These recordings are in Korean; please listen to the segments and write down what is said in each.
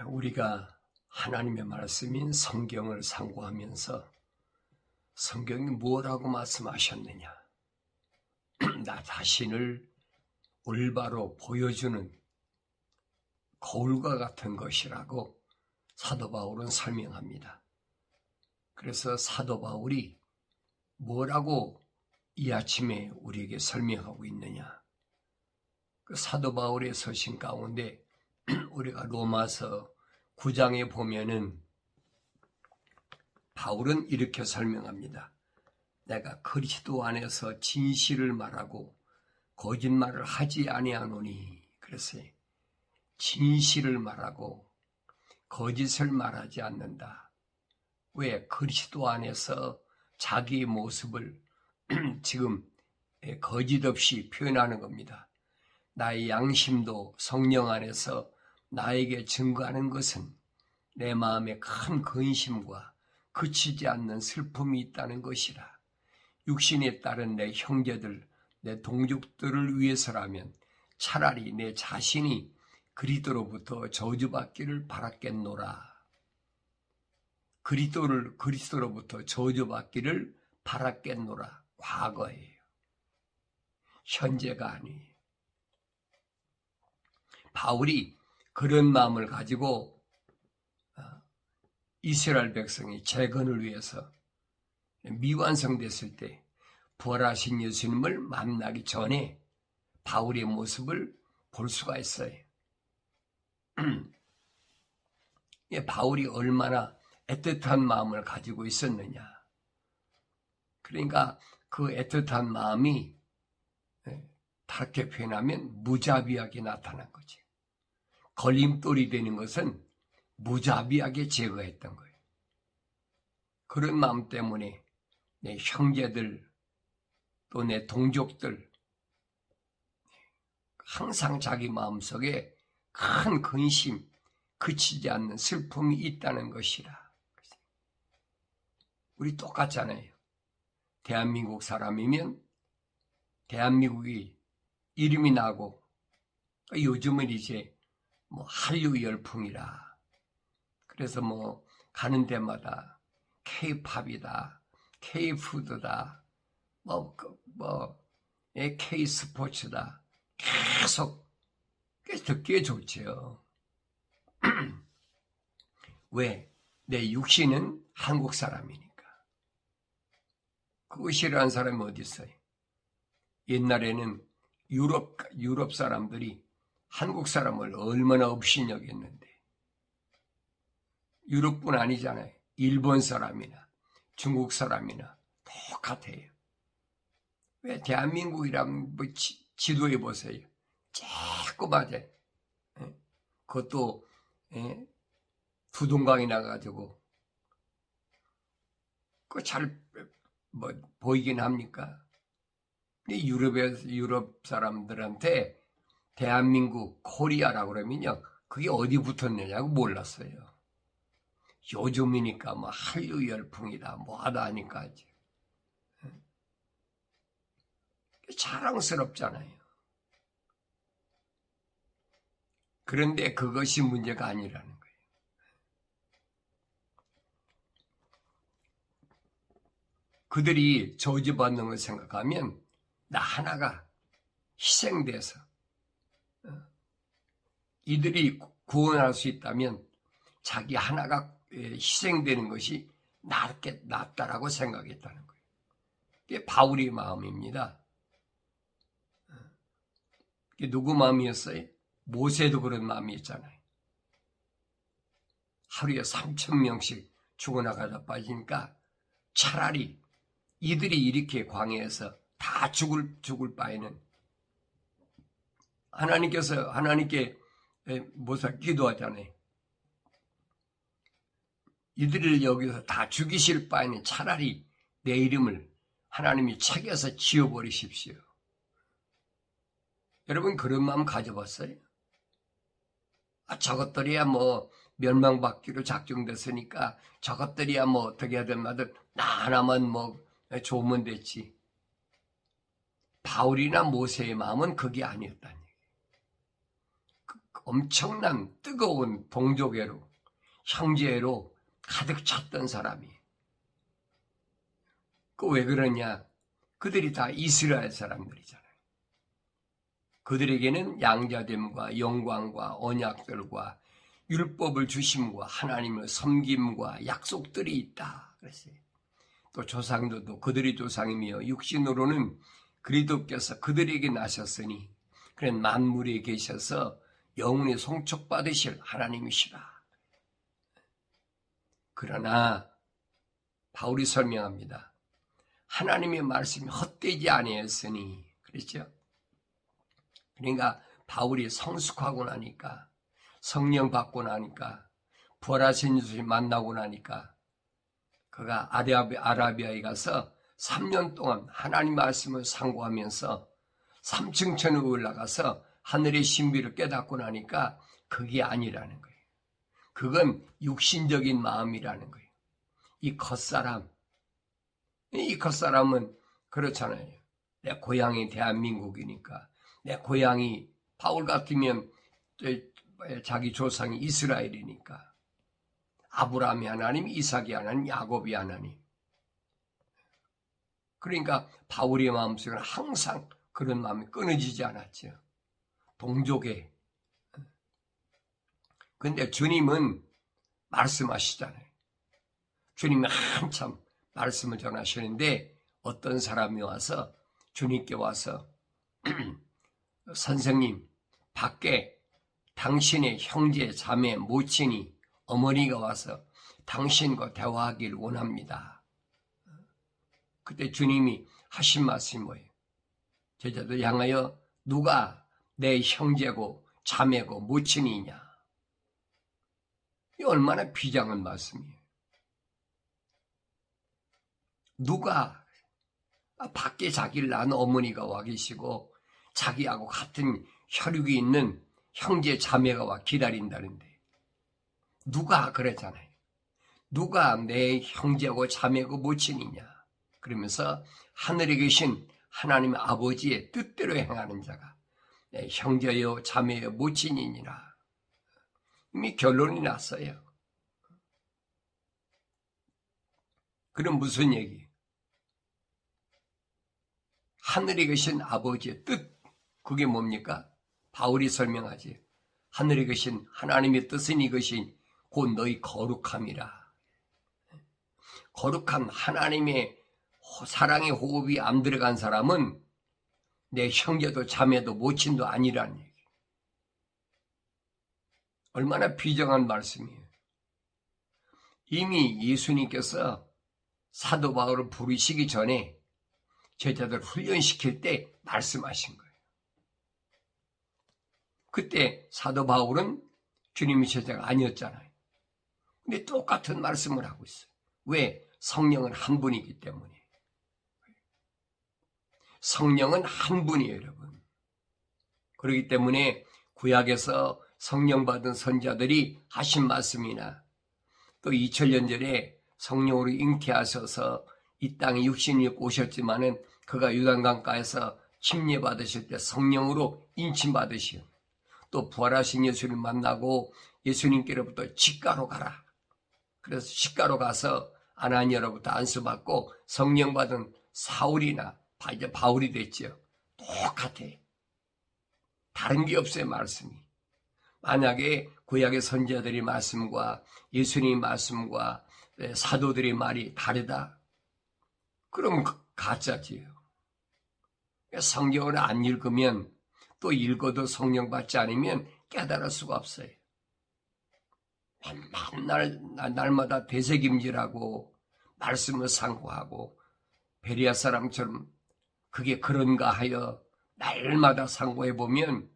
우리가 하나님의 말씀인 성경을 상고하면서 성경이 뭐라고 말씀하셨느냐, 나 자신을 올바로 보여주는 거울과 같은 것이라고 사도 바울은 설명합니다. 그래서 사도 바울이 뭐라고 이 아침에 우리에게 설명하고 있느냐, 그 사도 바울의 서신 가운데 우리가 로마서 9장에 보면은 바울은 이렇게 설명합니다. 내가 그리스도 안에서 진실을 말하고 거짓말을 하지 아니하노니, 그랬어요. 진실을 말하고 거짓을 말하지 않는다. 왜? 그리스도 안에서 자기의 모습을 지금 거짓 없이 표현하는 겁니다. 나의 양심도 성령 안에서 나에게 증거하는 것은 내 마음에 큰 근심과 그치지 않는 슬픔이 있다는 것이라. 육신에 따른 내 형제들, 내 동족들을 위해서라면 차라리 내 자신이 그리스도로부터 저주받기를 바랐겠노라. 그리스도로부터 저주받기를 바랐겠노라. 과거예요. 현재가 아니에요. 바울이 그런 마음을 가지고 이스라엘 백성이 재건을 위해서 미완성됐을 때 부활하신 예수님을 만나기 전에 바울의 모습을 볼 수가 있어요. 바울이 얼마나 애틋한 마음을 가지고 있었느냐. 그러니까 그 애틋한 마음이 다르게 표현하면 무자비하게 나타난 거지. 걸림돌이 되는 것은 무자비하게 제거했던 거예요. 그런 마음 때문에 내 형제들 또 내 동족들 항상 자기 마음속에 큰 근심, 그치지 않는 슬픔이 있다는 것이라. 우리 똑같잖아요. 대한민국 사람이면 대한민국이 이름이 나고, 요즘은 이제 한류 열풍이라. 그래서 가는 데마다 K-팝이다, K-푸드다, K-스포츠다. 계속 듣기에 좋죠. 왜? 내 육신은 한국 사람이니까. 그거 싫어하는 사람이 어디 있어요? 옛날에는 유럽 사람들이 한국 사람을 얼마나 업신여겼는데, 유럽뿐 아니잖아요. 일본 사람이나 중국 사람이나 똑같아요. 왜? 대한민국이라면 지도해 보세요. 조그마한, 그것도 두동강이 나가지고 그 잘 보이긴 합니까? 근데 유럽 사람들한테 대한민국 코리아라고 그러면요, 그게 어디 붙었느냐고 몰랐어요. 요즘이니까 한류 열풍이다 하다 하니까 자랑스럽잖아요. 그런데 그것이 문제가 아니라는 거예요. 그들이 저주받는 걸 생각하면 나 하나가 희생돼서 이들이 구원할 수 있다면 자기 하나가 희생되는 것이 낫다라고 생각했다는 거예요. 이게 바울의 마음입니다. 이게 누구 마음이었어요? 모세도 그런 마음이었잖아요. 하루에 3,000명씩 죽어나가다 빠지니까 차라리 이들이 이렇게 광야에서 다 죽을 바에는 하나님께 모세 기도하잖아요. 이들을 여기서 다 죽이실 바에는 차라리 내 이름을 하나님이 책에서 지워버리십시오. 여러분 그런 마음 가져봤어요? 저것들이야 멸망받기로 작정됐으니까 저것들이야 어떻게 하든 마든 나 하나만 좋으면 됐지. 바울이나 모세의 마음은 그게 아니었다는 얘기예요. 엄청난 뜨거운 동족애로, 형제애로 가득 찼던 사람이. 왜 그러냐? 그들이 다 이스라엘 사람들이잖아요. 그들에게는 양자됨과 영광과 언약들과 율법을 주심과 하나님을 섬김과 약속들이 있다 그랬어요. 또 조상들도 그들이 조상이며 육신으로는 그리스도께서 그들에게 나셨으니 그런 만물에 계셔서 영원히 송축받으실 하나님이시라. 그러나 바울이 설명합니다. 하나님의 말씀이 헛되지 아니했으니 그랬죠. 그러니까 바울이 성숙하고 나니까, 성령 받고 나니까, 부활하신 예수를 만나고 나니까 그가 아라비아에 가서 3년 동안 하나님 말씀을 상고하면서 3층 천에 올라가서 하늘의 신비를 깨닫고 나니까 그게 아니라는 거예요. 그건 육신적인 마음이라는 거예요. 이 겉사람은 그렇잖아요. 내 고향이 대한민국이니까, 내 고향이 바울 같으면 자기 조상이 이스라엘이니까, 아브라함이 하나님, 이삭이 하나님, 야곱이 하나님. 그러니까 바울의 마음속에는 항상 그런 마음이 끊어지지 않았죠. 동족에. 근데 주님은 말씀하시잖아요. 주님이 한참 말씀을 전하시는데 어떤 사람이 와서 주님께 와서 선생님, 밖에 당신의 형제, 자매, 모친이, 어머니가 와서 당신과 대화하길 원합니다. 그때 주님이 하신 말씀이 뭐예요? 제자들 향하여 누가 내 형제고 자매고 모친이냐? 이 얼마나 비장한 말씀이에요. 누가 밖에 자기를 낳은 어머니가 와 계시고 자기하고 같은 혈육이 있는 형제 자매가 와 기다린다는데 누가 그랬잖아요. 누가 내 형제고 자매고 모친이냐? 그러면서 하늘에 계신 하나님의 아버지의 뜻대로 행하는 자가 내 형제요 자매요 모친이니라. 이미 결론이 났어요. 그럼 무슨 얘기? 하늘에 계신 아버지의 뜻, 그게 뭡니까? 바울이 설명하지. 하늘에 계신 하나님의 뜻은 이것이 곧 너희 거룩함이라. 거룩한 하나님의 사랑의 호흡이 안 들어간 사람은 내 형제도 자매도 모친도 아니라는 얘기. 얼마나 비정한 말씀이에요. 이미 예수님께서 사도 바울을 부르시기 전에 제자들 훈련시킬 때 말씀하신 거예요. 그때 사도 바울은 주님의 제자가 아니었잖아요. 근데 똑같은 말씀을 하고 있어요. 왜? 성령은 한 분이기 때문에. 성령은 한 분이에요, 여러분. 그렇기 때문에 구약에서 성령 받은 선자들이 하신 말씀이나 또 2000년 전에 성령으로 잉태하셔서 이 땅에 육신이 입고 오셨지만은 그가 요단강가에서 침례 받으실 때 성령으로 인침 받으시오. 또 부활하신 예수를 만나고 예수님께로부터 직가로 가라. 그래서 직가로 가서 아나니아로부터 안수받고 성령 받은 사울이나 이제 바울이 됐죠. 똑같아요. 다른 게 없어요, 말씀이. 만약에 구약의 선지자들의 말씀과 예수님의 말씀과 사도들의 말이 다르다. 그럼 가짜지요. 성경을 안 읽으면 또 읽어도 성령 받지 않으면 깨달을 수가 없어요. 맨날 날마다 되새김질하고 말씀을 상고하고 베리아 사람처럼 그게 그런가 하여 날마다 상고해보면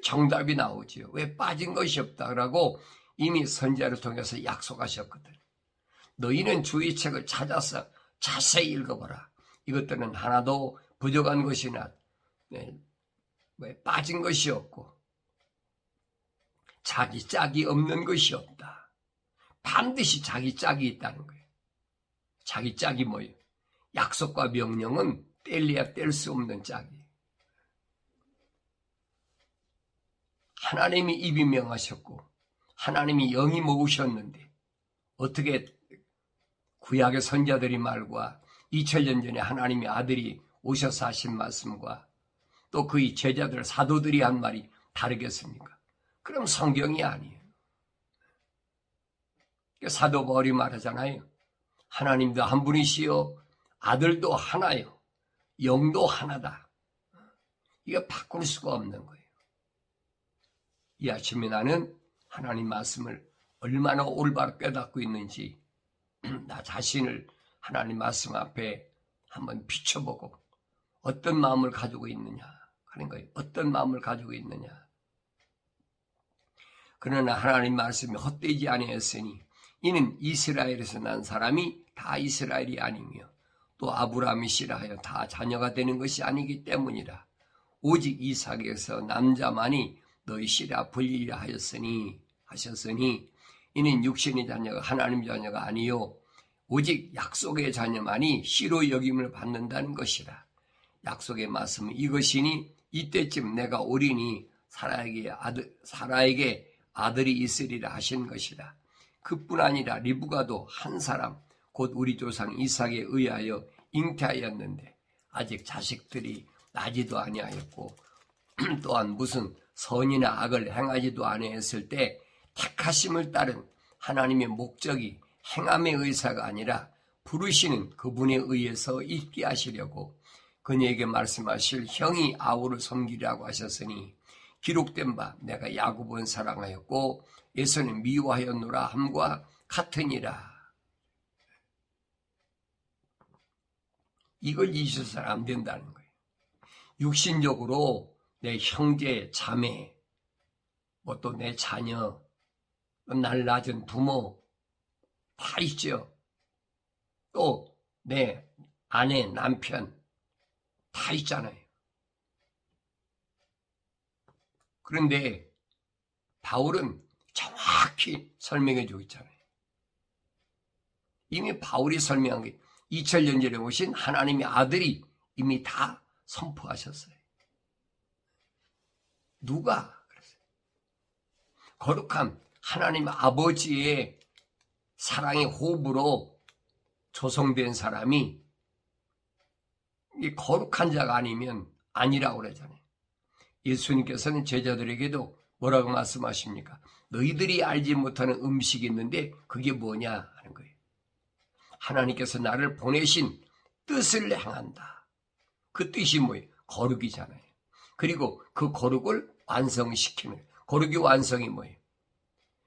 정답이 나오지요. 왜 빠진 것이 없다라고 이미 선지자를 통해서 약속하셨거든. 너희는 주의 책을 찾아서 자세히 읽어보라. 이것들은 하나도 부족한 것이나 왜 빠진 것이 없고 자기 짝이 없는 것이 없다. 반드시 자기 짝이 있다는 거예요. 자기 짝이 뭐예요? 약속과 명령은 뗄래야 뗄 수 없는 짝이에요. 하나님이 입이 명하셨고 하나님이 영이 먹으셨는데 어떻게 구약의 선자들의 말과 2000년 전에 하나님의 아들이 오셔서 하신 말씀과 또 그의 제자들 사도들이 한 말이 다르겠습니까? 그럼 성경이 아니에요. 사도 바울이 말하잖아요. 하나님도 한 분이시요 아들도 하나요 영도 하나다. 이거 바꿀 수가 없는 거예요. 이 아침에 나는 하나님 말씀을 얼마나 올바로 깨닫고 있는지 나 자신을 하나님 말씀 앞에 한번 비춰보고 어떤 마음을 가지고 있느냐 하는 거예요. 어떤 마음을 가지고 있느냐. 그러나 하나님 말씀이 헛되지 아니하였으니 이는 이스라엘에서 난 사람이 다 이스라엘이 아니며 또 아브라함이시라 하여 다 자녀가 되는 것이 아니기 때문이라. 오직 이삭에서 남자만이 너희 씨라 불리라 하셨으니 이는 육신의 자녀가 하나님 자녀가 아니요 오직 약속의 자녀만이 씨로 여김을 받는다는 것이라. 약속의 말씀은 이것이니 이때쯤 내가 오리니 사라에게 아들이 있으리라 하신 것이라. 그뿐 아니라 리브가도 한 사람 곧 우리 조상 이삭에 의하여 잉태하였는데 아직 자식들이 나지도 아니하였고 또한 무슨 선이나 악을 행하지도 아니했을 때 택하심을 따른 하나님의 목적이 행함의 의사가 아니라 부르시는 그분에 의해서 있게 하시려고 그녀에게 말씀하실 형이 아우를 섬기라고 하셨으니 기록된 바 내가 야곱은 사랑하였고 에서는 미워하였노라 함과 같으니라. 이걸 잊어서는 안 된다는 거예요. 육신적으로 내 형제, 자매, 또 내 자녀, 날 낳은 부모 다 있죠. 또 내 아내, 남편 다 있잖아요. 그런데 바울은 정확히 설명해 주고 있잖아요. 이미 바울이 설명한 게 2000년 전에 오신 하나님의 아들이 이미 다 선포하셨어요. 누가 그랬어요? 거룩한 하나님 아버지의 사랑의 호흡으로 조성된 사람이 이 거룩한 자가 아니면 아니라고 그러잖아요. 예수님께서는 제자들에게도 뭐라고 말씀하십니까? 너희들이 알지 못하는 음식이 있는데 그게 뭐냐 하는 거예요. 하나님께서 나를 보내신 뜻을 행한다. 그 뜻이 뭐예요? 거룩이잖아요. 그리고 그 거룩을 완성시키는 거룩의 완성이 뭐예요?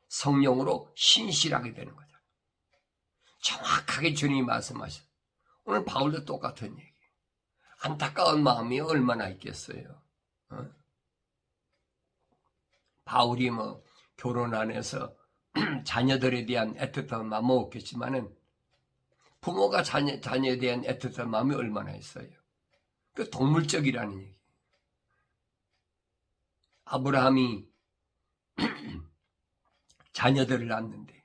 성령으로 신실하게 되는 거잖아요. 정확하게 주님이 말씀하셨어요. 오늘 바울도 똑같은 얘기예요. 안타까운 마음이 얼마나 있겠어요. 바울이 결혼 안 해서 자녀들에 대한 애틋한 마음은 없겠지만은 부모가 자녀에 대한 애틋한 마음이 얼마나 있어요. 그 동물적이라는 얘기. 아브라함이 자녀들을 낳았는데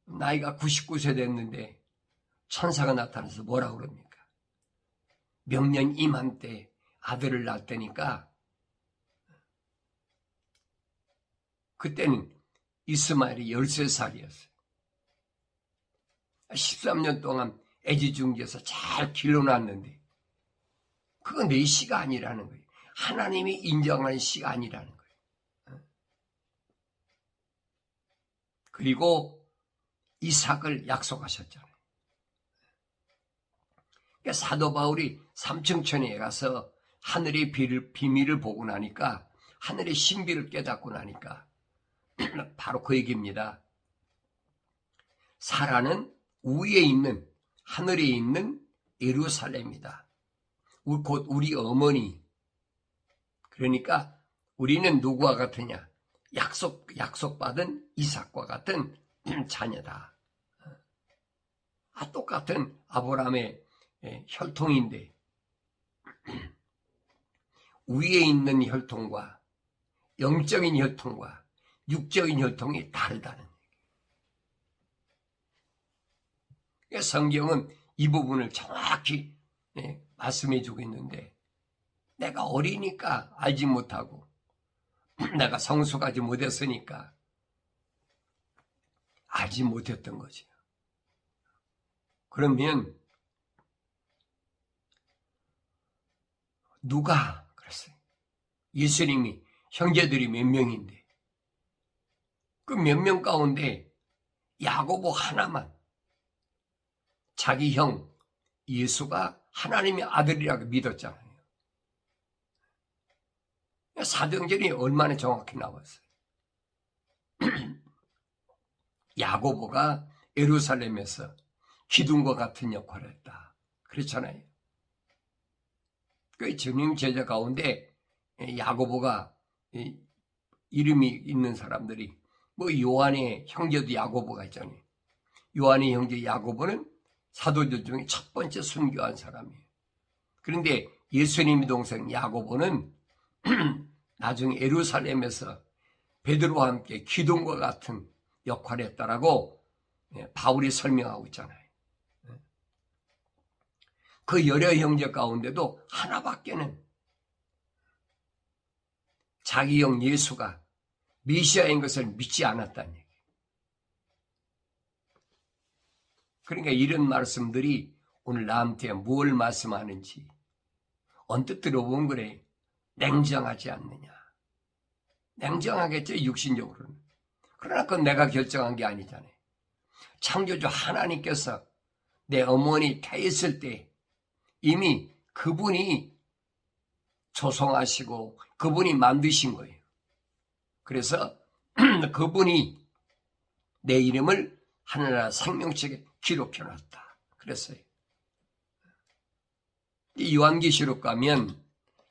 나이가 99세 됐는데 천사가 나타나서 뭐라고 그럽니까? 명년 이맘때 아들을 낳았다니까 그때는 이스마엘이 13살이었어요. 13년 동안 애지중지해서 잘 길러놨는데 그거 내 시가 아니라는 거예요. 하나님이 인정하는 시가 아니라는 거예요. 그리고 이삭을 약속하셨잖아요. 그러니까 사도 바울이 삼층천에 가서 하늘의 비밀을 보고 나니까 하늘의 신비를 깨닫고 나니까 바로 그 얘기입니다. 사라는 위에 있는 하늘에 있는 예루살렘이다. 곧 우리 어머니. 그러니까 우리는 누구와 같으냐? 약속받은 이삭과 같은 자녀다. 똑같은 아브라함의 혈통인데 위에 있는 혈통과 영적인 혈통과 육적인 혈통이 다르다는 얘기예요. 성경은 이 부분을 정확히 말씀해 주고 있는데 내가 어리니까 알지 못하고 내가 성숙하지 못했으니까 알지 못했던 거죠. 그러면 누가 그랬어요? 예수님이 형제들이 몇 명인데 그 몇 명 가운데 야고보 하나만 자기 형 예수가 하나님의 아들이라고 믿었잖아요. 사도행전이 얼마나 정확히 나왔어요. 야고보가 예루살렘에서 기둥과 같은 역할을 했다. 그렇잖아요. 그 주님 제자 가운데 야고보가 이름이 있는 사람들이 뭐 요한의 형제도 야고보가 있잖아요. 요한의 형제 야고보는 사도들 중에 첫 번째 순교한 사람이에요. 그런데 예수님의 동생 야고보는 나중에 예루살렘에서 베드로와 함께 기둥과 같은 역할을 했다라고 바울이 설명하고 있잖아요. 그 여러 형제 가운데도 하나밖에는 자기 형 예수가 메시아인 것을 믿지 않았다는 얘기예요. 그러니까 이런 말씀들이 오늘 나한테 뭘 말씀하는지 언뜻 들어보면 그래. 냉정하지 않느냐. 냉정하겠죠, 육신적으로는. 그러나 그건 내가 결정한 게 아니잖아요. 창조주 하나님께서 내 어머니 태했을 때 이미 그분이 조성하시고 그분이 만드신 거예요. 그래서 그분이 내 이름을 하늘나라 생명책에 기록해놨다. 그랬어요. 이 요한계시록 가면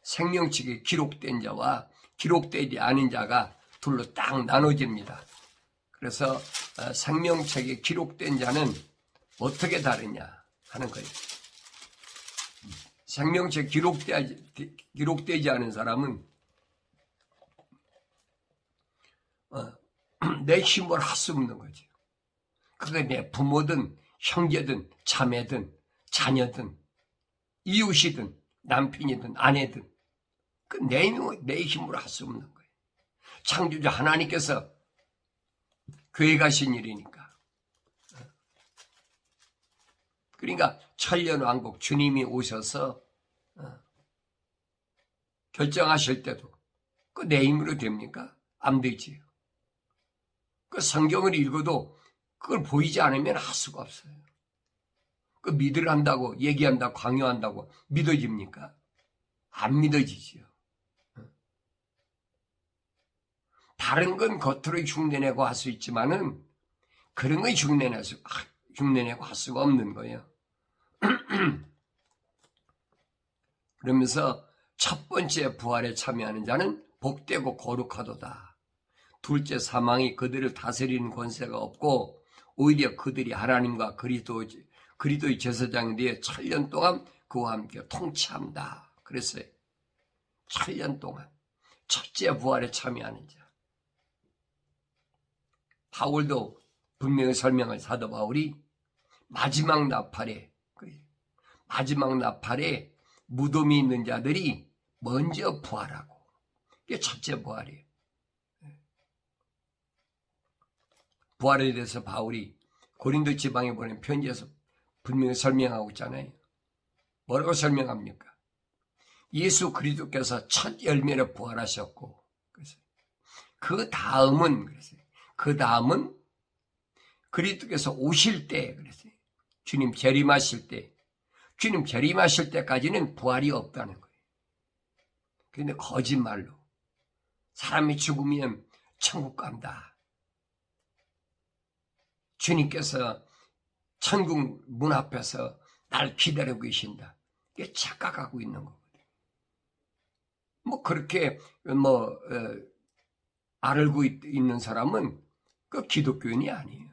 생명책에 기록된 자와 기록되지 않은 자가 둘로 딱 나눠집니다. 그래서 생명책에 기록된 자는 어떻게 다르냐 하는 거예요. 생명책 기록되지 않은 사람은 내 힘으로 할 수 없는 거죠. 그게 내 부모든 형제든 자매든 자녀든 이웃이든 남편이든 아내든 그 내 힘으로 할 수 없는 거예요. 창조주 하나님께서 교회 가신 일이니까. 그러니까 천년왕국 주님이 오셔서 결정하실 때도 그 내 힘으로 됩니까? 안 되지요. 그 성경을 읽어도 그걸 보이지 않으면 할 수가 없어요. 그 믿으려 한다고 얘기한다고 강요한다고 믿어집니까? 안 믿어지지요. 다른 건 겉으로 흉내내고 할 수 있지만은 그런 건 흉내내고 할 수가 없는 거예요. 그러면서 첫 번째 부활에 참여하는 자는 복되고 거룩하도다. 둘째 사망이 그들을 다스리는 권세가 없고 오히려 그들이 하나님과 그리스도의 제사장이 되어 7년 동안 그와 함께 통치한다. 그랬어요. 7년 동안 첫째 부활에 참여하는 자. 바울도 분명히 설명한 사도 바울이 마지막 나팔에 무덤이 있는 자들이 먼저 부활하고 이게 첫째 부활이에요. 부활에 대해서 바울이 고린도 지방에 보낸 편지에서 분명히 설명하고 있잖아요. 뭐라고 설명합니까? 예수 그리스도께서 첫 열매로 부활하셨고 그 다음은 그리스도께서 오실 때 그랬어요. 주님 재림하실 때까지는 부활이 없다는 거예요. 그런데 거짓말로 사람이 죽으면 천국 간다. 주님께서 천국 문 앞에서 날 기다리고 계신다. 이게 착각하고 있는 거거든요. 그렇게 알고 있는 사람은 그 기독교인이 아니에요.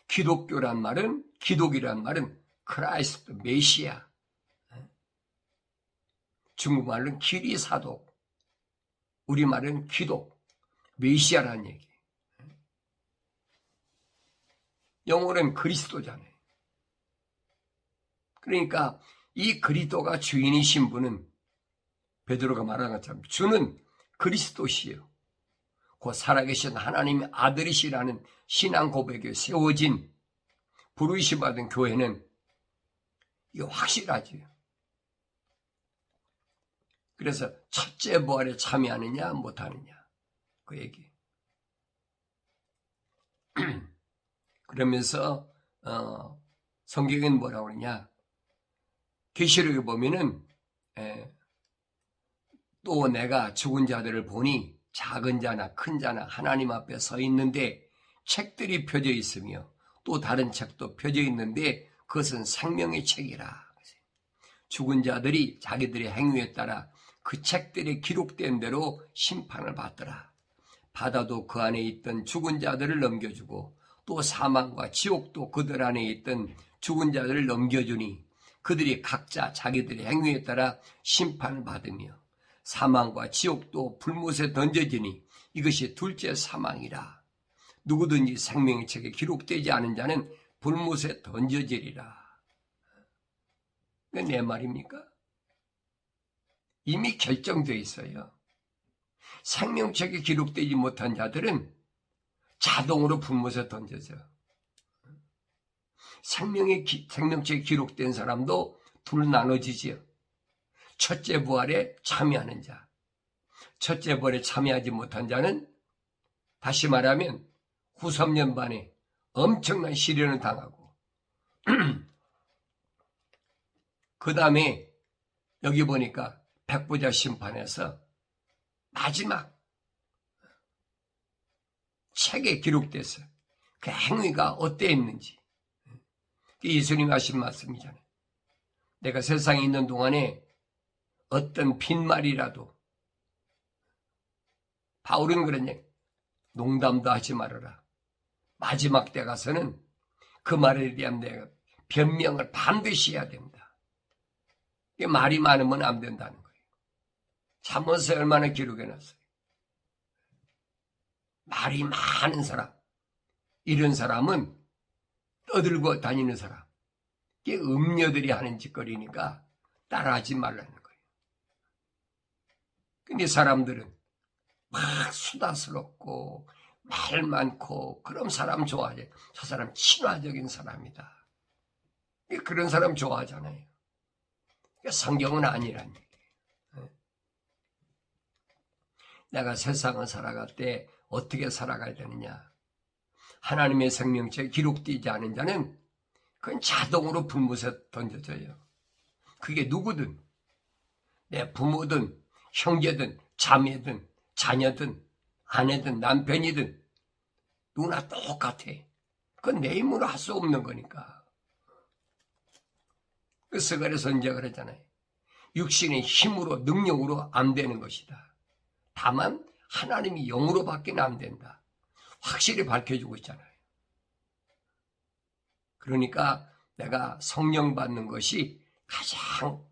기독이란 말은 크라이스트, 메시아. 중국말은 기리사도, 우리말은 기독, 메시아라는 얘기. 영어로는 그리스도잖아요. 그러니까 이 그리스도가 주인이신 분은 베드로가 말한 것처럼 주는 그리스도시요 곧 살아계신 하나님의 아들이시라는 신앙 고백에 세워진 부르심 받은 교회는 이거 확실하지. 그래서 첫째 부활에 참여하느냐 못하느냐 그 얘기. 그러면서 성경은 뭐라고 그러냐, 계시록에 보면은 또 내가 죽은 자들을 보니 작은 자나 큰 자나 하나님 앞에 서 있는데 책들이 펴져 있으며 또 다른 책도 펴져 있는데 그것은 생명의 책이라. 죽은 자들이 자기들의 행위에 따라 그 책들에 기록된 대로 심판을 받더라. 바다도 그 안에 있던 죽은 자들을 넘겨주고 또 사망과 지옥도 그들 안에 있던 죽은 자들을 넘겨주니 그들이 각자 자기들의 행위에 따라 심판을 받으며 사망과 지옥도 불못에 던져지니 이것이 둘째 사망이라. 누구든지 생명의 책에 기록되지 않은 자는 불못에 던져지리라. 내 말입니까? 이미 결정되어 있어요. 생명책에 기록되지 못한 자들은 자동으로 불못에 던져져. 생명책에 기록된 사람도 둘 나눠지지요. 첫째 부활에 참여하는 자, 첫째 부활에 참여하지 못한 자는 다시 말하면 후섭년반에 엄청난 시련을 당하고 그 다음에 여기 보니까 백보자 심판에서 마지막 책에 기록돼서 그 행위가 어땠는지 예수님이 하신 말씀이잖아요. 내가 세상에 있는 동안에 어떤 빈말이라도, 바울은 그러냐, 농담도 하지 말아라. 마지막 때 가서는 그 말에 대한 내가 변명을 반드시 해야 된다. 말이 많으면 안 된다는 거예요. 잠언서에 얼마나 기록해놨어요. 말이 많은 사람, 이런 사람은 떠들고 다니는 사람, 이게 음녀들이 하는 짓거리니까 따라하지 말라는 거예요. 근데 사람들은 막 수다스럽고 말 많고 그런 사람 좋아하죠. 저 사람 친화적인 사람이다. 그런 사람 좋아하잖아요. 성경은 아니란 얘기예요. 내가 세상을 살아갈 때 어떻게 살아가야 되느냐. 하나님의 생명책에 기록되지 않은 자는 그건 자동으로 불못에 던져져요. 그게 누구든, 내 부모든 형제든 자매든 자녀든 아내든 남편이든 누구나 똑같아. 그건 내 힘으로 할 수 없는 거니까. 그래서 이제 그러잖아요. 육신의 힘으로 능력으로 안 되는 것이다. 다만 하나님이 영으로밖에 안 된다. 확실히 밝혀주고 있잖아요. 그러니까 내가 성령 받는 것이 가장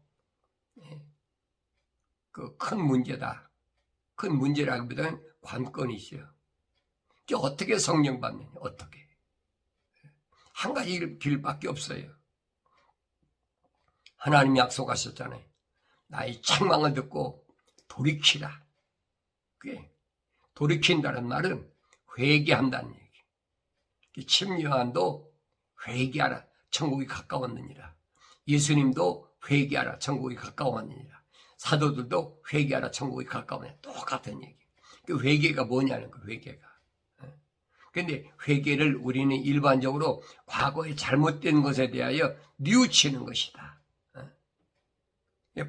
그 큰 문제다. 큰 문제라기보다는 관건이죠. 이제 어떻게 성령 받느냐? 어떻게? 한 가지 길밖에 없어요. 하나님이 약속하셨잖아요. 나의 책망을 듣고 돌이키라. 그게 돌이킨다는 말은 회개한다는 얘기. 침요한도 회개하라. 천국이 가까웠느니라. 예수님도 회개하라. 천국이 가까웠느니라. 사도들도 회개하라. 천국이 가까우냐. 똑같은 얘기. 그 회개가 뭐냐는 거, 회개가. 근데 회개를 우리는 일반적으로 과거에 잘못된 것에 대하여 뉘우치는 것이다.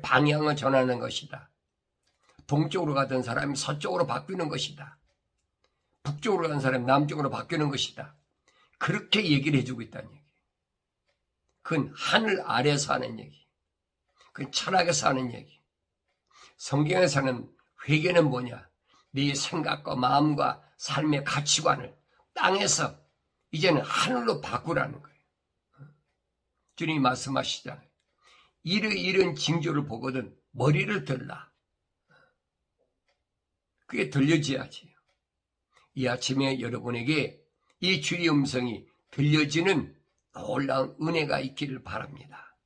방향을 전하는 것이다. 동쪽으로 가던 사람이 서쪽으로 바뀌는 것이다. 북쪽으로 가는 사람이 남쪽으로 바뀌는 것이다. 그렇게 얘기를 해주고 있다는 얘기. 그건 하늘 아래서 하는 얘기. 그건 철학에서 하는 얘기. 성경에서는 회개는 뭐냐? 네 생각과 마음과 삶의 가치관을 땅에서 이제는 하늘로 바꾸라는 거예요. 주님이 말씀하시잖아요. 이런 징조를 보거든 머리를 들라. 그게 들려져야지. 이 아침에 여러분에게 이 주의 음성이 들려지는 놀라운 은혜가 있기를 바랍니다.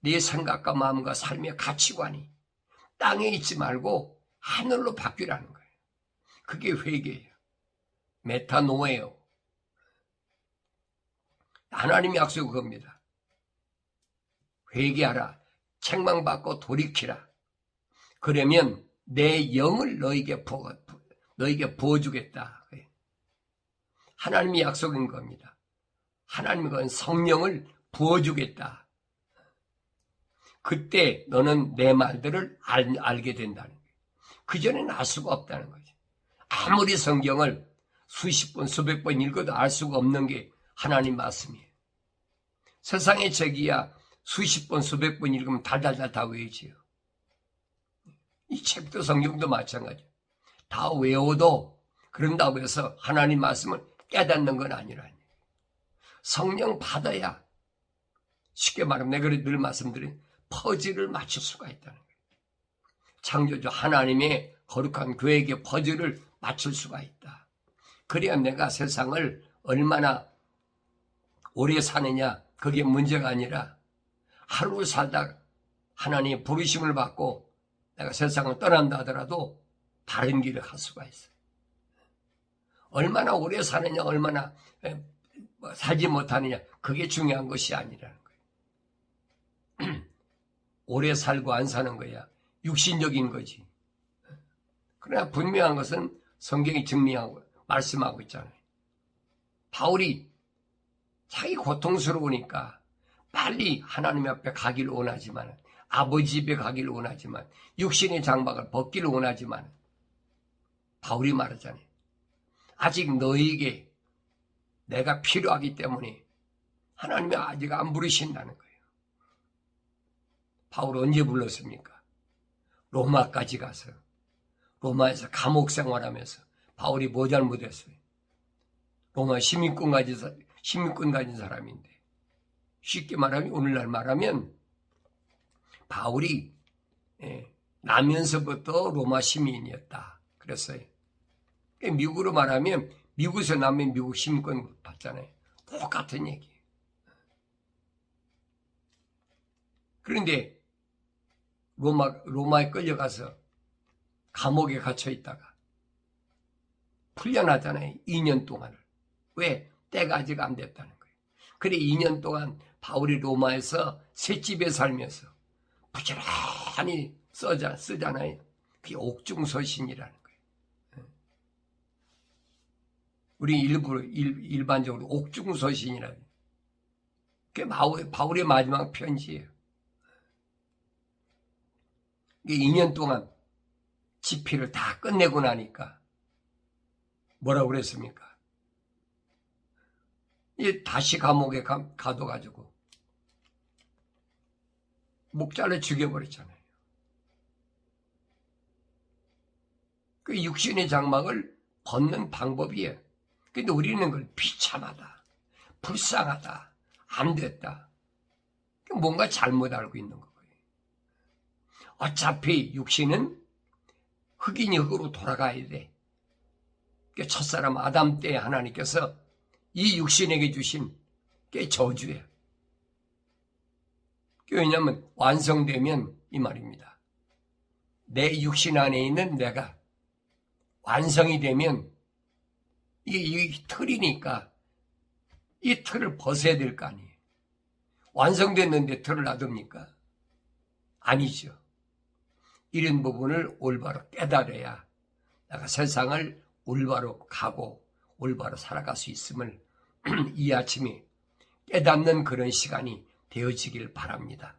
네 생각과 마음과 삶의 가치관이 땅에 있지 말고 하늘로 바뀌라는 거예요. 그게 회개예요. 메타노예요. 하나님의 약속은 그겁니다. 회개하라. 책망받고 돌이키라. 그러면 내 영을 너에게 부어주겠다. 하나님의 약속인 겁니다. 하나님은 성령을 부어주겠다. 그때 너는 내 말들을 알게 된다는 거예요. 그전에는 알 수가 없다는 거죠. 아무리 성경을 수십 번, 수백 번 읽어도 알 수가 없는 게 하나님 말씀이에요. 세상의 책이야 수십 번, 수백 번 읽으면 달달달 다 외우지요. 이 책도 성경도 마찬가지예요. 다 외워도 그런다고 해서 하나님 말씀을 깨닫는 건 아니라니. 성령 받아야 쉽게 말하면 내가 늘 말씀드린 퍼즐을 맞출 수가 있다는 거예요. 창조주 하나님의 거룩한 계획의 퍼즐을 맞출 수가 있다. 그래야 내가 세상을 얼마나 오래 사느냐 그게 문제가 아니라 하루 살다 하나님의 부르심을 받고 내가 세상을 떠난다 하더라도 바른 길을 갈 수가 있어요. 얼마나 오래 사느냐 얼마나 살지 못하느냐 그게 중요한 것이 아니라는 거예요. 오래 살고 안 사는 거야 육신적인 거지. 그러나 분명한 것은 성경이 증명하고 말씀하고 있잖아요. 바울이 자기 고통스러우니까 빨리 하나님 앞에 가기를 원하지만 아버지 집에 가기를 원하지만 육신의 장막을 벗기를 원하지만 바울이 말하잖아요. 아직 너에게 내가 필요하기 때문에 하나님이 아직 안 부르신다는 거예요. 바울 언제 불렀습니까? 로마까지 가서 로마에서 감옥 생활하면서 바울이 뭐 잘못했어요? 로마 시민권 가진 사람인데 쉽게 말하면 오늘날 말하면 바울이 나면서부터 로마 시민이었다 그랬어요. 미국으로 말하면 미국에서 나면 미국 시민권 받잖아요. 똑같은 얘기예요. 그런데 로마에 끌려가서 감옥에 갇혀 있다가 풀려나잖아요. 2년 동안을. 왜? 때가 아직 안 됐다는 거예요. 그래 2년 동안 바울이 로마에서 셋집에 살면서 부지런히 쓰잖아요. 그게 옥중서신이라는 거예요. 우리 일반적으로 옥중서신이라는 그게 바울의 마지막 편지예요. 2년 동안 집필을 다 끝내고 나니까 뭐라고 그랬습니까? 다시 감옥에 가둬가지고 목자를 죽여버렸잖아요. 그 육신의 장막을 벗는 방법이에요. 근데 우리는 그걸 비참하다, 불쌍하다, 안 됐다. 뭔가 잘못 알고 있는 거예요. 어차피 육신은 흑인이 흑으로 돌아가야 돼. 첫사람 아담 때 하나님께서 이 육신에게 주신 게 저주예요. 왜냐하면 완성되면 이 말입니다. 내 육신 안에 있는 내가 완성이 되면 이 틀이니까 이 틀을 벗어야 될 거 아니에요. 완성됐는데 틀을 놔둡니까? 아니죠. 이런 부분을 올바로 깨달아야 내가 세상을 올바로 가고 올바로 살아갈 수 있음을 이 아침에 깨닫는 그런 시간이 되어지길 바랍니다.